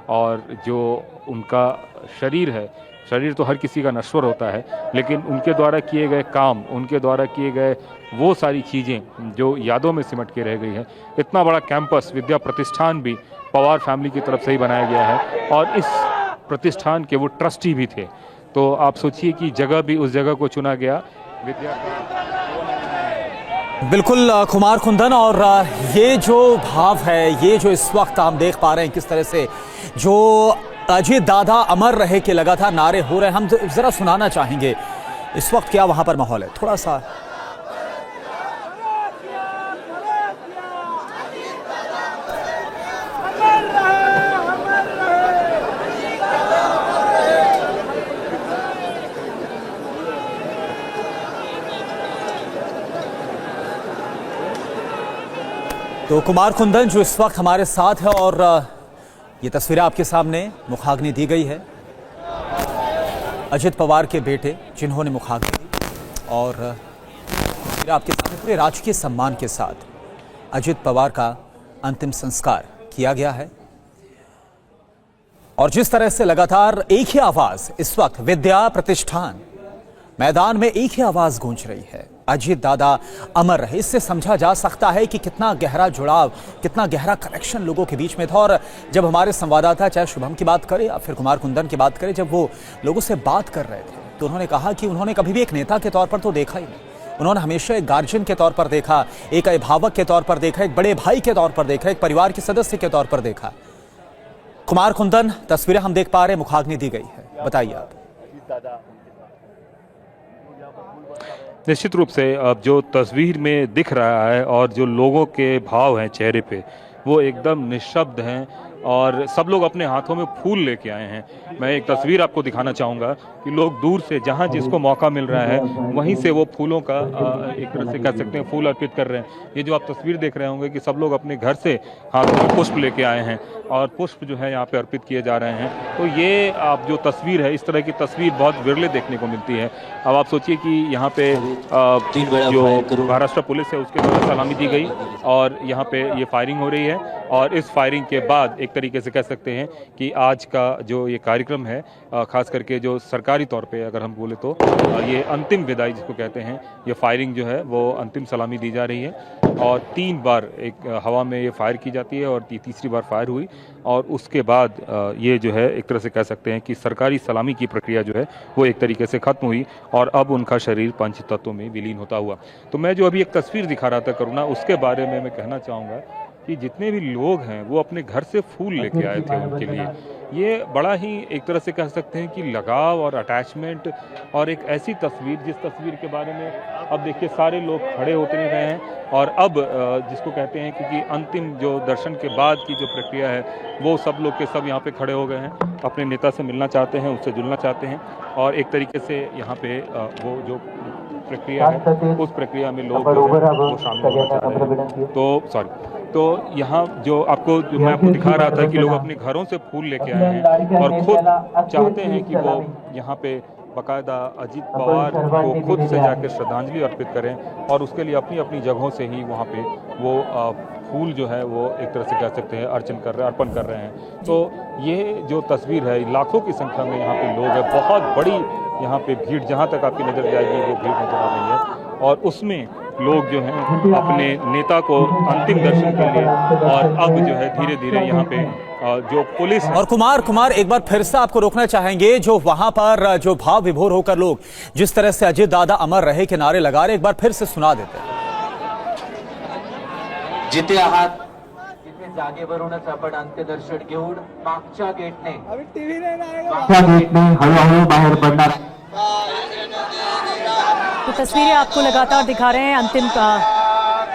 और जो उनका शरीर है, शरीर तो हर किसी का नश्वर होता है, लेकिन उनके द्वारा किए गए काम, उनके द्वारा किए गए वो सारी चीज़ें जो यादों में सिमट के रह गई हैं। इतना बड़ा कैंपस विद्या प्रतिष्ठान भी पवार फैमिली की तरफ से ही बनाया गया है और इस प्रतिष्ठान के वो ट्रस्टी भी थे। तो आप सोचिए कि जगह भी उस जगह को चुना गया विद्या। बिल्कुल कुमार कुंदन, और ये जो भाव है, ये जो इस वक्त हम देख पा रहे हैं किस तरह से जो अजीत दादा अमर रहे के लगातार नारे हो रहे हैं, हम जरा सुनाना चाहेंगे इस वक्त क्या वहां पर माहौल है थोड़ा सा। तो कुमार कुंदन जो इस वक्त हमारे साथ है, और ये तस्वीरें आपके सामने मुखाग्नि दी गई है अजित पवार के बेटे जिन्होंने मुखाग्नि दी, और आपके सामने पूरे राजकीय सम्मान के साथ अजित पवार का अंतिम संस्कार किया गया है। और जिस तरह से लगातार एक ही आवाज इस वक्त विद्या प्रतिष्ठान मैदान में एक ही आवाज गूंज रही है, अजीत दादा अमर रहे, इससे समझा जा सकता है कि कितना गहरा जुड़ाव, कितना गहरा कनेक्शन लोगों के बीच में था। और जब हमारे संवाददाता चाहे शुभम की बात करें या फिर कुमार कुंदन की बात करें, जब वो लोगों से बात कर रहे थे तो उन्होंने कहा कि उन्होंने कभी भी एक नेता के तौर पर तो देखा ही नहीं, उन्होंने हमेशा एक गार्जियन के तौर पर देखा, एक अभिभावक के तौर पर देखा, एक बड़े भाई के तौर पर देखा, एक परिवार के सदस्य के तौर पर देखा। कुमार कुंदन, तस्वीरें हम देख पा रहे हैं, मुखाग्नि दी गई है, बताइए आप। निश्चित रूप से अब जो तस्वीर में दिख रहा है और जो लोगों के भाव हैं चेहरे पे, वो एकदम निःशब्द हैं और सब लोग अपने हाथों में फूल लेके आए हैं। मैं एक तस्वीर आपको दिखाना चाहूँगा कि लोग दूर से जहाँ जिसको मौका मिल रहा है वहीं से वो फूलों का एक तरह से कह सकते हैं फूल अर्पित कर रहे हैं। ये जो आप तस्वीर देख रहे होंगे कि सब लोग अपने घर से हाथों में पुष्प लेके आए हैं और पुष्प जो है यहाँ पे अर्पित किए जा रहे हैं। तो ये आप जो तस्वीर है, इस तरह की तस्वीर बहुत विरले देखने को मिलती है। अब आप सोचिए कि यहाँ पे जो महाराष्ट्र पुलिस है उसके द्वारा सलामी दी गई और यहाँ पे ये फायरिंग हो रही है और इस फायरिंग के बाद एक तरीके से कह सकते हैं कि आज का जो ये कार्यक्रम है, खास करके जो सरकारी तौर पे अगर हम बोले तो ये अंतिम विदाई जिसको कहते हैं, ये फायरिंग जो है वो अंतिम सलामी दी जा रही है और 3 बार एक हवा में ये फायर की जाती है और तीसरी बार फायर हुई और उसके बाद ये जो है एक तरह से कह सकते हैं कि सरकारी सलामी की प्रक्रिया जो है वो एक तरीके से खत्म हुई और अब उनका शरीर पंच तत्वों में विलीन होता हुआ। तो मैं जो अभी एक तस्वीर दिखा रहा था करुणा, उसके बारे में मैं कहना चाहूँगा कि जितने भी लोग हैं वो अपने घर से फूल लेके आए थे उनके लिए। ये बड़ा ही एक तरह से कह सकते हैं कि लगाव और अटैचमेंट और एक ऐसी तस्वीर जिस तस्वीर के बारे में अब देखिए सारे लोग खड़े होते नहीं रहे हैं और अब जिसको कहते हैं कि अंतिम जो दर्शन के बाद की जो प्रक्रिया है वो सब लोग के सब यहाँ पे खड़े हो गए हैं, अपने नेता से मिलना चाहते हैं, उससे जुड़ना चाहते हैं और एक तरीके से यहाँ पे वो जो प्रक्रिया है उस प्रक्रिया में लोग जो है वो शामिल होना चाह रहे हैं। तो यहाँ जो आपको मैं आपको दिखा रहा था कि लोग अपने घरों से फूल लेके आए हैं और खुद चाहते हैं कि वो यहाँ पे बाकायदा अजीत पवार को खुद से जाकर श्रद्धांजलि अर्पित करें और उसके लिए अपनी अपनी जगहों से ही वहाँ पे वो फूल जो है वो एक तरह से कह सकते हैं अर्पण कर रहे हैं। तो ये जो तस्वीर है, लाखों की संख्या में यहाँ पे लोग हैं, बहुत बड़ी यहाँ पे भीड़, जहाँ तक आपकी नज़र जाएगी वो भीड़ नजर आ रही है और उसमें लोग जो हैं अपने नेता को अंतिम दर्शन के लिए और अब जो है धीरे धीरे यहाँ पे जो पुलिस और कुमार एक बार फिर से आपको रोकना चाहेंगे, जो वहां पर जो भाव विभोर होकर लोग जिस तरह से अजित दादा अमर रहे के नारे लगा रहे, एक बार फिर से सुना देते हैं। जिथे आहात तिथे जागेवरूनच आपण अंत्यदर्शन घेऊन मागच्या गेटने हळूहळू बाहेर पडणार। तो तस्वीरें आपको लगातार दिखा रहे हैं। अंतिम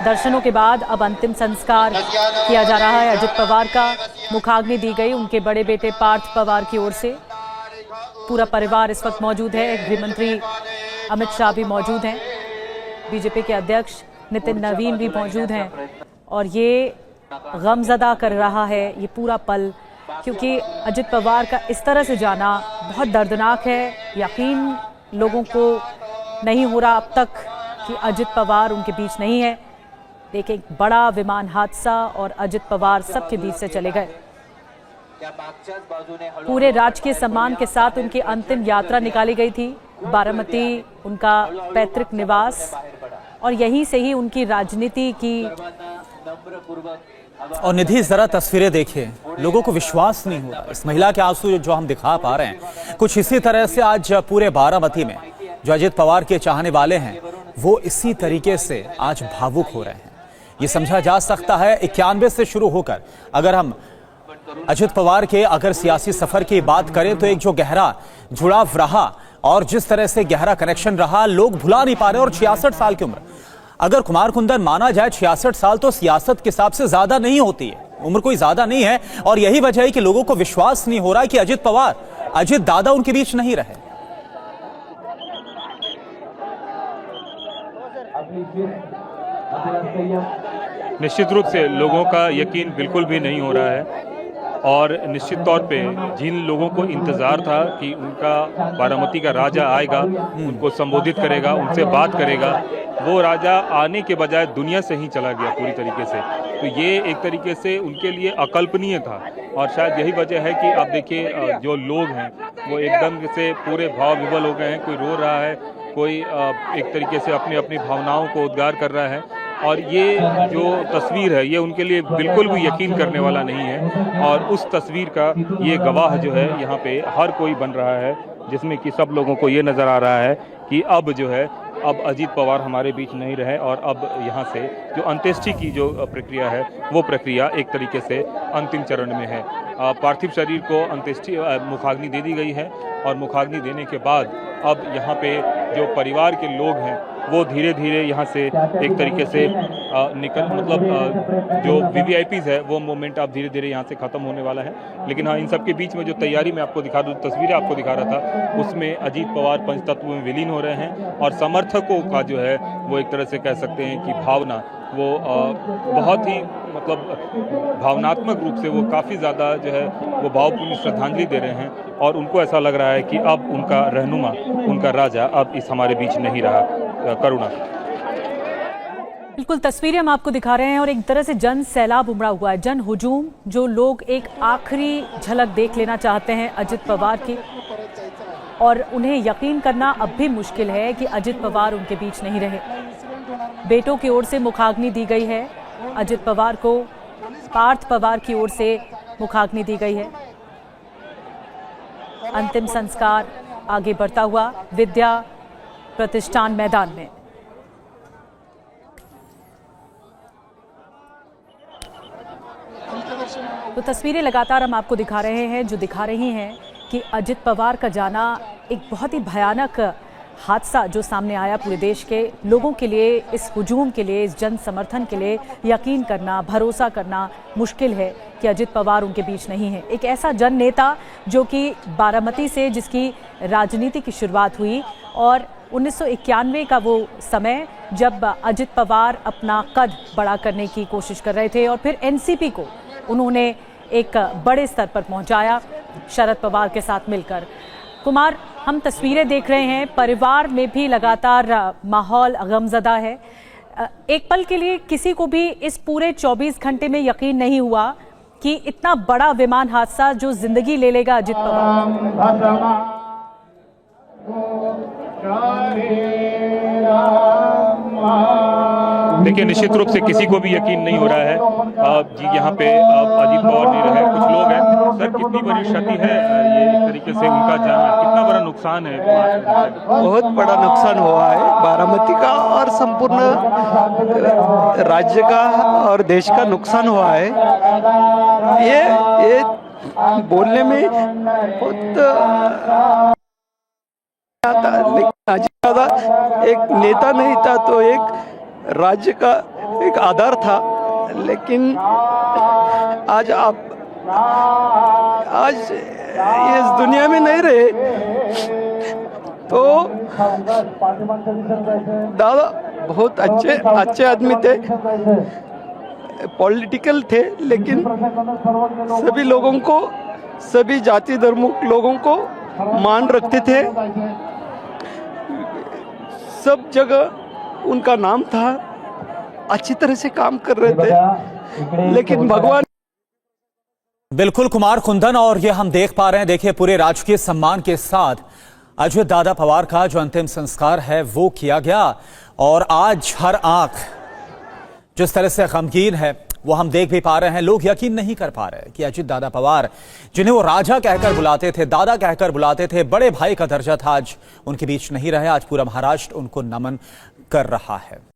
दर्शनों के बाद अब अंतिम संस्कार किया जा रहा है अजित पवार का। मुखाग्नि दी गई उनके बड़े बेटे पार्थ पवार की ओर से। पूरा परिवार इस वक्त मौजूद है, गृह मंत्री अमित शाह भी मौजूद हैं, बीजेपी के अध्यक्ष नितिन नवीन भी मौजूद हैं और ये गमज़दा कर रहा है ये पूरा पल, क्योंकि अजित पवार का इस तरह से जाना बहुत दर्दनाक है। यकीन लोगों को नहीं हो रहा अब तक कि अजित पवार उनके बीच नहीं है। देखिए, एक बड़ा विमान हादसा और अजित पवार सबके बीच से चले गए। त्या मागच्याच बाजूने हळू पूरे राजकीय सम्मान के साथ उनकी अंतिम यात्रा निकाली गई थी। बारामती उनका पैतृक निवास और यहीं से ही उनकी राजनीति की। नम्रपूर्वक और निधि, जरा तस्वीरें देखिए, लोगों को विश्वास नहीं हो रहा। इस महिला के आंसू जो हम दिखा पा रहे हैं, कुछ इसी तरह से आज पूरे बारामती में जो अजित पवार के चाहने वाले हैं वो इसी तरीके से आज भावुक हो रहे हैं। ये समझा जा सकता है 91 से शुरू होकर अगर हम अजित पवार के अगर सियासी सफर की बात करें तो एक जो गहरा जुड़ाव रहा और जिस तरह से गहरा कनेक्शन रहा, लोग भुला नहीं पा रहे। और 66 साल की उम्र, अगर कुमार कुंदन माना जाए 66 साल तो सियासत के हिसाब से ज्यादा नहीं होती है, उम्र कोई ज्यादा नहीं है। और यही वजह है कि लोगों को विश्वास नहीं हो रहा कि अजित पवार, अजित दादा उनके बीच नहीं रहे। निश्चित रूप से लोगों का यकीन बिल्कुल भी नहीं हो रहा है और निश्चित तौर पे जिन लोगों को इंतज़ार था कि उनका बारामती का राजा आएगा, उनको संबोधित करेगा, उनसे बात करेगा, वो राजा आने के बजाय दुनिया से ही चला गया पूरी तरीके से। तो ये एक तरीके से उनके लिए अकल्पनीय था और शायद यही वजह है कि आप देखिए जो लोग हैं वो एकदम से पूरे भाव विवल हो गए हैं। कोई रो रहा है, कोई एक तरीके से अपनी अपनी भावनाओं को उद्गार कर रहा है और ये जो तस्वीर है ये उनके लिए बिल्कुल भी यकीन करने वाला नहीं है। और उस तस्वीर का ये गवाह जो है यहाँ पे हर कोई बन रहा है, जिसमें कि सब लोगों को ये नज़र आ रहा है कि अब जो है अब अजित पवार हमारे बीच नहीं रहे और अब यहाँ से जो अंत्येष्टि की जो प्रक्रिया है वो प्रक्रिया एक तरीके से अंतिम चरण में है। पार्थिव शरीर को अंत्येष्टि मुखाग्नि दे दी गई है और मुखाग्नि देने के बाद अब यहाँ पे जो परिवार के लोग हैं वो धीरे धीरे यहाँ से एक तरीके से जो VVIPs है वो मूवमेंट अब धीरे धीरे यहाँ से ख़त्म होने वाला है। लेकिन हाँ, इन सब के बीच में जो तैयारी मैं आपको दिखा दूँ, तस्वीरें आपको दिखा रहा था, उसमें अजित पवार पंचतत्व में विलीन हो रहे हैं और समर्थकों का जो है वो एक तरह से कह सकते हैं कि भावना वो बहुत ही भावनात्मक रूप से वो काफ़ी ज़्यादा जो है वो भावपूर्ण श्रद्धांजलि दे रहे हैं और उनको ऐसा लग रहा है कि अब उनका रहनुमा, उनका राजा अब इस हमारे बीच नहीं रहा। करुणा, बिल्कुल तस्वीरें हम आपको दिखा रहे हैं और एक तरह से जन सैलाब उमड़ा हुआ है, जन हुजूम, जो लोग एक आखिरी झलक देख लेना चाहते हैं अजित पवार की और उन्हें यकीन करना अब भी मुश्किल है कि अजित पवार उनके बीच नहीं रहे। बेटों की ओर से मुखाग्नि दी गई है, अजित पवार को पार्थ पवार की ओर से मुखाग्नि दी गई है। अंतिम संस्कार आगे बढ़ता हुआ विद्या प्रतिष्ठान मैदान में। तो तस्वीरें लगातार हम आपको दिखा रहे हैं जो दिखा रही हैं कि अजित पवार का जाना एक बहुत ही भयानक हादसा जो सामने आया पूरे देश के लोगों के लिए। इस हुजूम के लिए, इस जन समर्थन के लिए यकीन करना, भरोसा करना मुश्किल है कि अजित पवार उनके बीच नहीं है। एक ऐसा जन नेता जो कि बारामती से जिसकी राजनीति की शुरुआत हुई और 1991 का वो समय जब अजित पवार अपना कद बड़ा करने की कोशिश कर रहे थे और फिर एनसीपी को उन्होंने एक बड़े स्तर पर पहुंचाया शरद पवार के साथ मिलकर। कुमार, हम तस्वीरें देख रहे हैं, परिवार में भी लगातार माहौल गमज़दा है। एक पल के लिए किसी को भी इस पूरे 24 घंटे में यकीन नहीं हुआ कि इतना बड़ा विमान हादसा जो जिंदगी ले लेगा अजित पवार। देखिए, निश्चित रूप से किसी को भी यकीन नहीं हो रहा है जी यहाँ पे अजित पवार नहीं रहे। कुछ लोग हैं, सर कितनी बड़ी क्षति है ये एक तरीके से उनका जाना, कितना बड़ा नुकसान है? बहुत बड़ा नुकसान हुआ है बारामती का और संपूर्ण राज्य का और देश का नुकसान हुआ है। ये बोलने में बहुत लेकिन अजित दादा एक नेता नहीं था तो एक राज्य का एक आधार था। लेकिन आज ये इस दुनिया में नहीं रहे तो दादा बहुत अच्छे आदमी थे, पॉलिटिकल थे, लेकिन सभी लोगों को, सभी जाति धर्मों लोगों को मान रखते थे। सब जगह उनका नाम था, अच्छी तरह से काम कर रहे थे। लेकिन भगवान बिल्कुल कुमार कुंदन, और ये हम देख पा रहे हैं, देखिए पूरे राजकीय सम्मान के साथ अजित दादा पवार का जो अंतिम संस्कार है वो किया गया। और आज हर आंख जिस तरह से गमगीन है वो हम देख भी पा रहे हैं। लोग यकीन नहीं कर पा रहे कि अजित दादा पवार, जिन्हें वो राजा कहकर बुलाते थे, दादा कहकर बुलाते थे, बड़े भाई का दर्जा था, आज उनके बीच नहीं रहे। आज पूरा महाराष्ट्र उनको नमन कर रहा है।